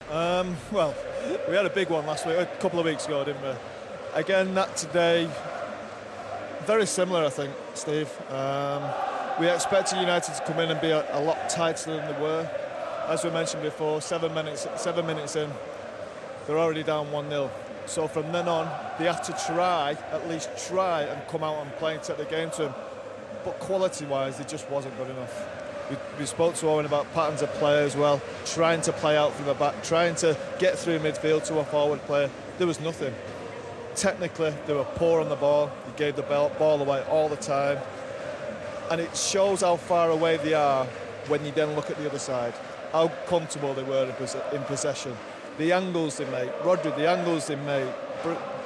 Well, we had a big one last week, a couple of weeks ago, didn't we? Again, that today, very similar, I think, Steve. We expected United to come in and be a lot tighter than they were. As we mentioned before, 7 minutes in, they're already down 1-0. So from then on, they have to at least try and come out and play and take the game to them. But quality-wise, it just wasn't good enough. We spoke to Owen about patterns of play as well, trying to play out from the back, trying to get through midfield to a forward player. There was nothing. Technically, they were poor on the ball. They gave the ball away all the time. And it shows how far away they are when you then look at the other side, how comfortable they were in possession. The angles they made, Rodri, the angles they made,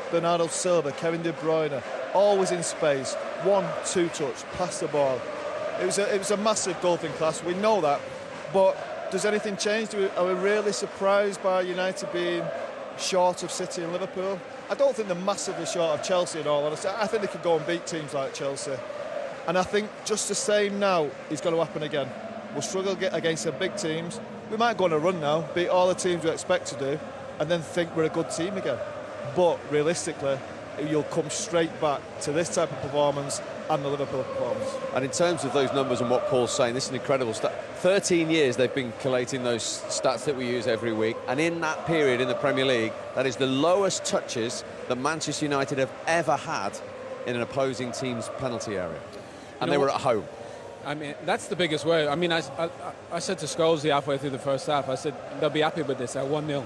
Bernardo Silva, Kevin De Bruyne, always in space, 1-2 touch, pass the ball. It was a massive golfing class, we know that, but does anything change? Are we really surprised by United being short of City and Liverpool? I don't think they're massively short of Chelsea in all honesty. I think they could go and beat teams like Chelsea. And I think just the same now is going to happen again. We'll struggle against some big teams. We might go on a run now, beat all the teams we expect to do, and then think we're a good team again. But realistically, you'll come straight back to this type of performance and the Liverpool performance. And in terms of those numbers and what Paul's saying, this is an incredible stat. 13 years they've been collating those stats that we use every week, and in that period in the Premier League, that is the lowest touches that Manchester United have ever had in an opposing team's penalty area. And they were at home. I mean, that's the biggest worry. I mean, I said to Scholes halfway through the first half, I said, they'll be happy with this at 1-0.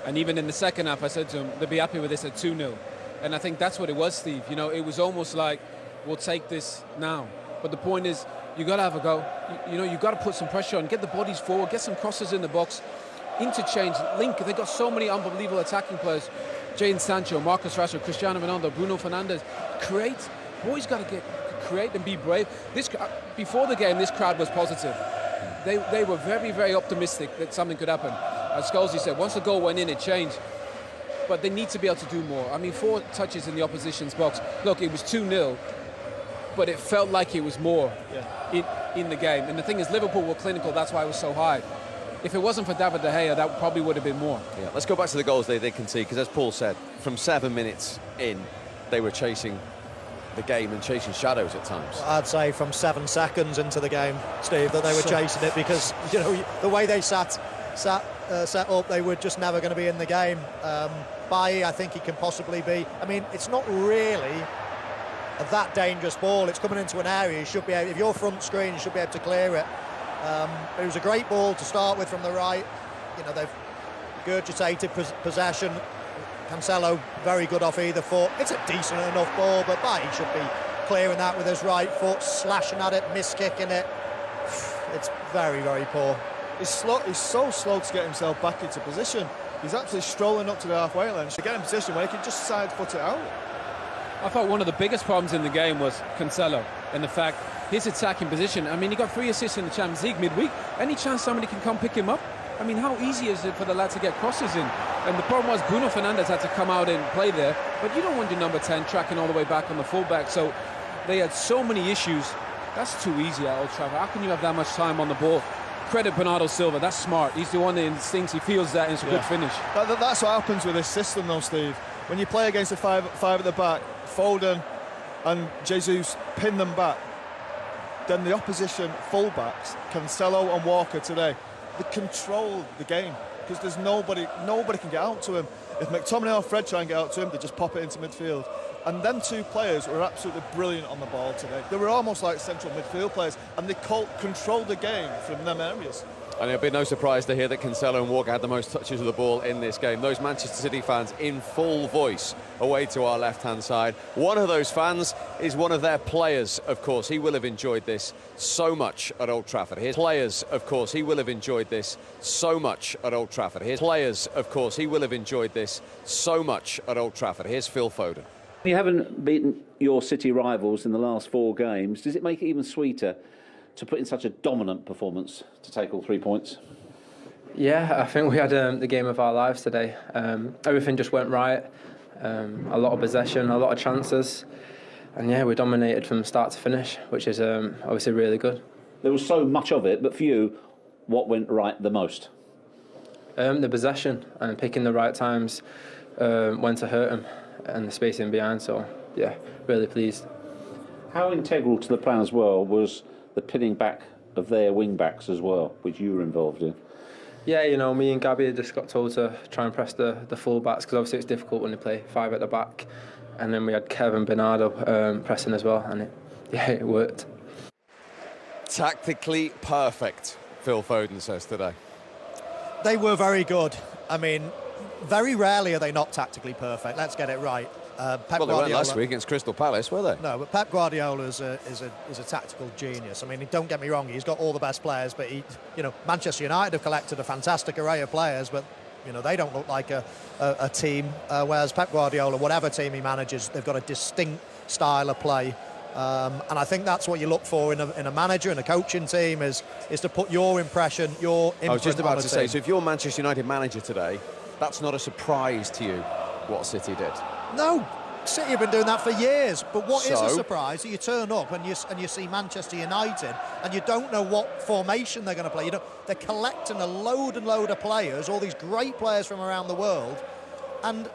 And even in the second half, I said to him, they'll be happy with this at 2-0. And I think that's what it was, Steve. You know, it was almost like, we'll take this now. But the point is, you got to have a go. You know, you got to put some pressure on, get the bodies forward, get some crosses in the box, interchange, link. They've got so many unbelievable attacking players. Jadon Sancho, Marcus Rashford, Cristiano Ronaldo, Bruno Fernandes. Create. Boys got to create and be brave. Before the game, this crowd was positive. They were very, very optimistic that something could happen. As Scholes said, once the goal went in, it changed. But they need to be able to do more. I mean, 4 touches in the opposition's box. Look, it was 2-0, but it felt like it was more in the game. And the thing is, Liverpool were clinical, that's why it was so high. If it wasn't for David De Gea, that probably would have been more. Yeah, let's go back to the goals they concede, because as Paul said, from 7 minutes in, they were chasing the game and chasing shadows at times. I'd say from 7 seconds into the game, Steve, that they were chasing it, because, you know, the way they set up, they were just never going to be in the game. Bailly, I think he can possibly be. I mean, it's not really that dangerous ball. It's coming into an area. You should be able, if you're front screen, you should be able to clear it. It was a great ball to start with from the right. You know, they've regurgitated possession. Cancelo, very good off either foot. It's a decent enough ball, but Bailly should be clearing that with his right foot, slashing at it, miss-kicking it. It's very, very poor. He's so slow to get himself back into position. He's actually strolling up to the halfway line to get in position where he can just side foot it out. I thought one of the biggest problems in the game was Cancelo and the fact his attacking position. I mean, he got 3 assists in the Champions League midweek. Any chance somebody can come pick him up? I mean, how easy is it for the lad to get crosses in? And the problem was Bruno Fernandes had to come out and play there, but you don't want your number 10 tracking all the way back on the fullback. So they had so many issues. That's too easy at Old Trafford. How can you have that much time on the ball? Credit Bernardo Silva, that's smart. He's the one that thinks he feels that, and it's a good finish. That's what happens with this system though, Steve. When you play against the five at the back, Foden and Jesus pin them back, then the opposition fullbacks, Cancelo and Walker today, they control the game because there's nobody can get out to him. If McTominay or Fred try and get out to him, they just pop it into midfield. And them 2 players were absolutely brilliant on the ball today. They were almost like central midfield players, and they controlled the game from them areas. And it'll be no surprise to hear that Cancelo and Walker had the most touches of the ball in this game. Those Manchester City fans in full voice away to our left-hand side. One of those fans is one of their players, of course. He will have enjoyed this so much at Old Trafford. Here's players, of course. He will have enjoyed this so much at Old Trafford. Here's players, of course. He will have enjoyed this so much at Old Trafford. Here's Phil Foden. You haven't beaten your City rivals in the last 4 games. Does it make it even sweeter to put in such a dominant performance to take all 3 points? Yeah, I think we had the game of our lives today. Everything just went right. A lot of possession, a lot of chances. And yeah, we dominated from start to finish, which is obviously really good. There was so much of it, but for you, what went right the most? The possession and picking the right times when to hurt them and the spacing behind. So, yeah, really pleased. How integral to the plan as well was the pinning back of their wing backs as well, which you were involved in? Yeah, you know, me and Gabby just got told to try and press the full backs, because obviously it's difficult when they play 5 at the back. And then we had Kevin Bernardo pressing as well, and it worked. Tactically perfect, Phil Foden says today. They were very good. I mean, very rarely are they not tactically perfect. Let's get it right. Pep Well, they weren't Guardiola, last week against Crystal Palace, were they? No, but Pep Guardiola is a tactical genius. I mean, don't get me wrong, he's got all the best players, but Manchester United have collected a fantastic array of players, but they don't look like a team. Whereas Pep Guardiola, whatever team he manages, they've got a distinct style of play. And I think that's what you look for in a manager and a coaching team is to put your impression, your imprint. I was just about to say, team. so if you're Manchester United manager today, that's not a surprise to you what City did. No, City have been doing that for years. But what is a So? surprise? You turn up and you see Manchester United and you don't know what formation they're going to play. They're collecting a load of players, all these great players from around the world, and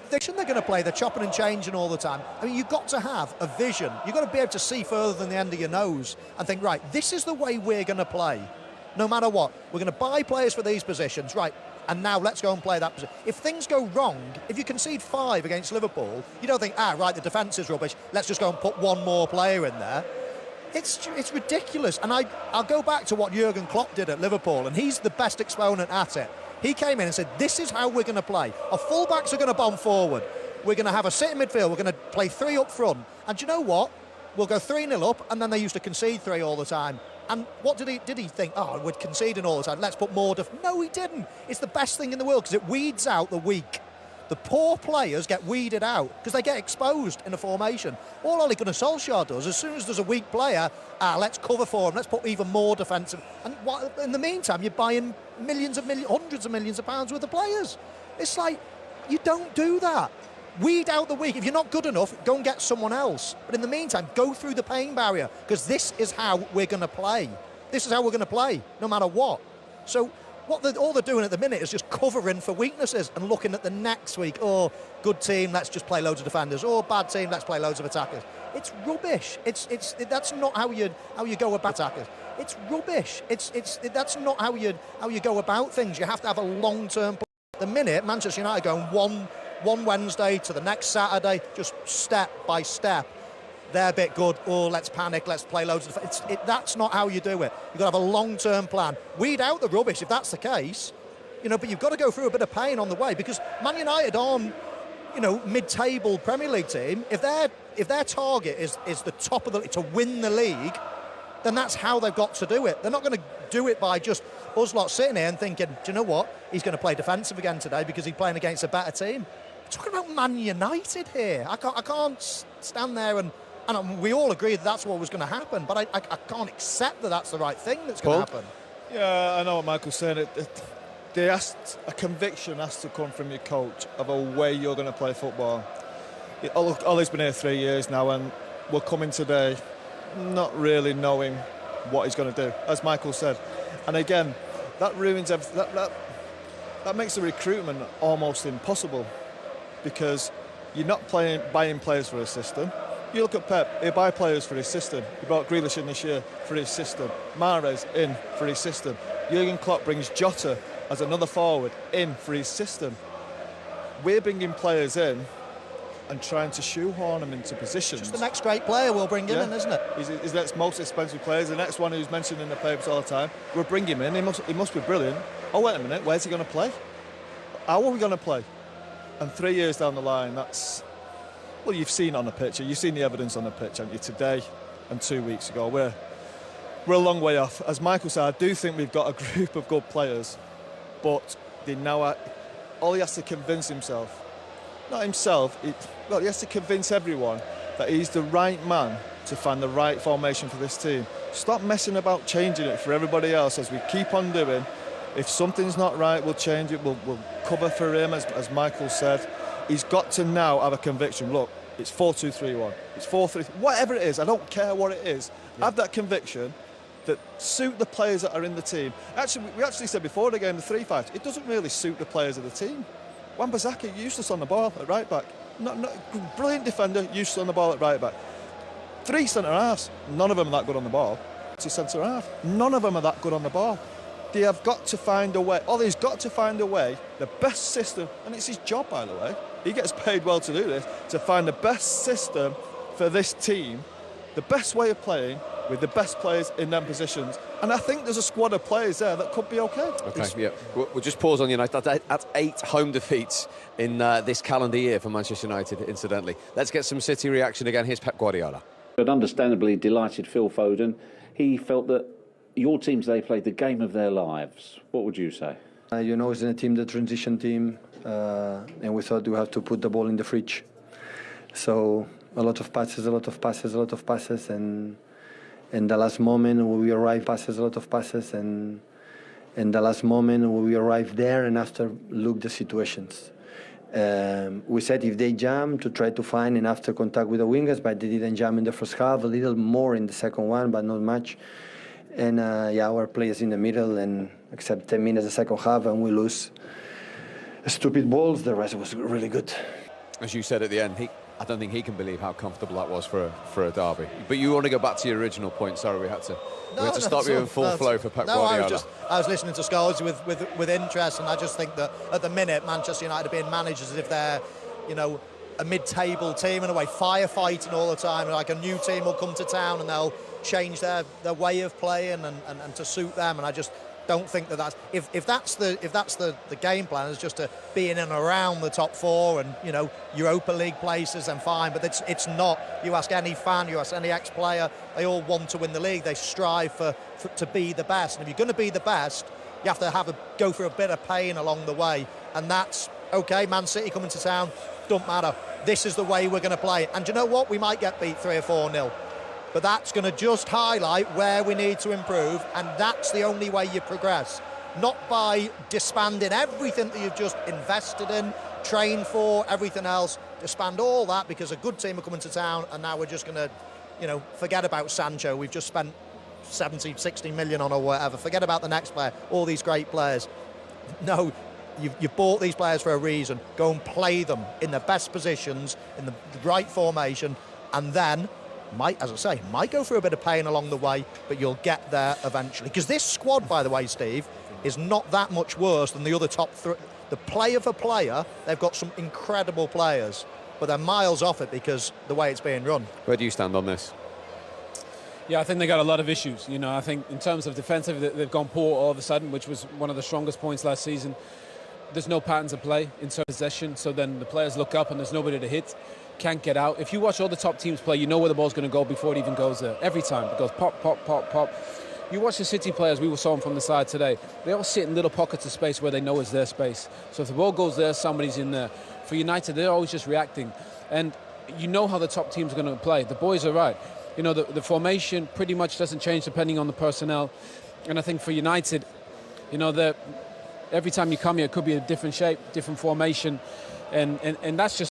they're going to play. They're chopping and changing all the time. I mean, you've got to have a vision. You've got to be able to see further than the end of your nose and think, right, this is the way we're going to play. No matter what, we're going to buy players for these positions, right? And now let's go and play that position. If things go wrong, if you concede 5 against Liverpool, you don't think, right, the defence is rubbish, let's just go and put one more player in there. It's ridiculous. And I'll go back to what Jurgen Klopp did at Liverpool, and he's the best exponent at it. He came in and said, this is how we're going to play. Our full-backs are going to bomb forward. We're going to have a sit in midfield. We're going to play 3 up front. And do you know what? We'll go 3-0 up, and then they used to concede 3 all the time. And what did he think? We're conceding all the time. Let's put more... No, he didn't. It's the best thing in the world because it weeds out the weak. The poor players get weeded out because they get exposed in a formation. All Ole Gunnar Solskjaer does, as soon as there's a weak player, let's cover for him, let's put even more defensive. And in the meantime, you're buying hundreds of millions of pounds worth of players. It's like, you don't do that. Weed out the weak. If you're not good enough, go and get someone else. But in the meantime, go through the pain barrier because this is how we're going to play. This is how we're going to play, no matter what. So all they're doing at the minute is just covering for weaknesses and looking at the next week. Good team, let's just play loads of defenders. Bad team, let's play loads of attackers. It's rubbish. That's not how you go about attackers. It's rubbish. That's not how you go about things. You have to have a long-term plan. At the minute, Manchester United going one Wednesday to the next Saturday, just step by step. They're a bit good. Let's panic. Let's play loads of defense. That's not how you do it. You've got to have a long-term plan. Weed out the rubbish if that's the case, but you've got to go through a bit of pain on the way because Man United aren't, mid-table Premier League team. If their target is the top of to win the league, then that's how they've got to do it. They're not going to do it by just us lot sitting here and thinking, do you know what? He's going to play defensive again today because he's playing against a better team. We're talking about Man United here. I can't stand there and we all agree that's what was going to happen, but I can't accept that that's the right thing that's going to happen. Yeah, I know what Michael's saying. A conviction has to come from your coach of a way you're going to play football. Ollie's been here 3 years now, and we're coming today not really knowing what he's going to do, as Michael said. And again, that ruins everything. That makes the recruitment almost impossible because you're not buying players for a system. You look at Pep, he buy players for his system. He brought Grealish in this year for his system. Mahrez in for his system. Jurgen Klopp brings Jota as another forward in for his system. We're bringing players in and trying to shoehorn them into positions. Just the next great player we'll bring in, isn't it? He's the next most expensive player. He's the next one who's mentioned in the papers all the time. We'll bring him in. He must be brilliant. Oh, wait a minute. Where's he going to play? How are we going to play? And 3 years down the line, that's... Well, you've seen on the pitch. You've seen the evidence on the pitch, haven't you? Today and 2 weeks ago. We're a long way off. As Michael said, I do think we've got a group of good players, but they now all he has to convince himself, not himself, he has to convince everyone that he's the right man to find the right formation for this team. Stop messing about changing it for everybody else as we keep on doing. If something's not right, we'll change it. We'll cover for him, as Michael said. He's got to now have a conviction. Look, it's 4-2-3-1. It's 4-3. Whatever it is, I don't care what it is. Yeah. Have that conviction that suit the players that are in the team. Actually, we actually said before the game, the 3-5, it doesn't really suit the players of the team. Wan-Bissaka, useless on the ball at right back. Not brilliant defender, useless on the ball at right back. 3 centre-halves, none of them are that good on the ball. 2 centre-half, none of them are that good on the ball. They have got to find a way. Ollie's got to find a way, the best system, and it's his job, by the way. He gets paid well to do this, to find the best system for this team, the best way of playing with the best players in them positions. And I think there's a squad of players there that could be okay. Okay, yeah. We'll just pause on United. That's 8 home defeats in this calendar year for Manchester United, incidentally. Let's get some City reaction again. Here's Pep Guardiola. But understandably delighted Phil Foden. He felt that your team today played the game of their lives. What would you say? You know, it's in a team, the transition team, and we thought we have to put the ball in the fridge. So a lot of passes, and in the last moment when we arrived, passes, a lot of passes, and in the last moment when we arrived there, and after look the situations. We said if they jam to try to find and after contact with the wingers, but they didn't jam in the first half, a little more in the second one, but not much. And our players in the middle, and except 10 minutes the second half, and we lose stupid balls. The rest was really good. As you said at the end, I don't think he can believe how comfortable that was for a derby. But you want to go back to your original point. Sorry, we had to stop you in full flow for Pep Guardiola. I was listening to Scholes with interest, and I just think that at the minute Manchester United are being managed as if they're, you know, a mid-table team in a way, firefighting all the time. Like a new team will come to town and they'll change their way of playing and to suit them. And I just don't think that's if that's the game plan is just to be in and around the top 4 and, you know, Europa League places, then fine. But it's not. You ask any fan, you ask any ex-player, they all want to win the league. They strive to be the best. And if you're going to be the best, you have to go through a bit of pain along the way. And that's okay. Man City coming to town, don't matter. This is the way we're going to play. And you know what? We might get beat 3 or 4-0. But that's going to just highlight where we need to improve, and that's the only way you progress. Not by disbanding everything that you've just invested in, trained for, everything else. Disband all that because a good team are coming to town, and now we're just going to, you know, forget about Sancho. We've just spent 70, 60 million on or whatever. Forget about the next player, all these great players. No, you've bought these players for a reason. Go and play them in the best positions, in the right formation, and then might go through a bit of pain along the way, but you'll get there eventually. Because this squad, by the way, Steve, is not that much worse than the other top 3. The player for player, they've got some incredible players, but they're miles off it because the way it's being run. Where do you stand on this? Yeah, I think they got a lot of issues. You know, I think in terms of defensive, they've gone poor all of a sudden, which was one of the strongest points last season. There's no patterns of play in possession, so then the players look up and there's nobody to hit. Can't get out. If you watch all the top teams play, you know where the ball's going to go before it even goes there. Every time it goes pop, pop, pop, pop. You watch the City players, we saw them from the side today. They all sit in little pockets of space where they know is their space. So if the ball goes there, somebody's in there. For United, they're always just reacting. And you know how the top teams are going to play. The boys are right. You know, the formation pretty much doesn't change depending on the personnel. And I think for United, you know, every time you come here, it could be a different shape, different formation. And that's just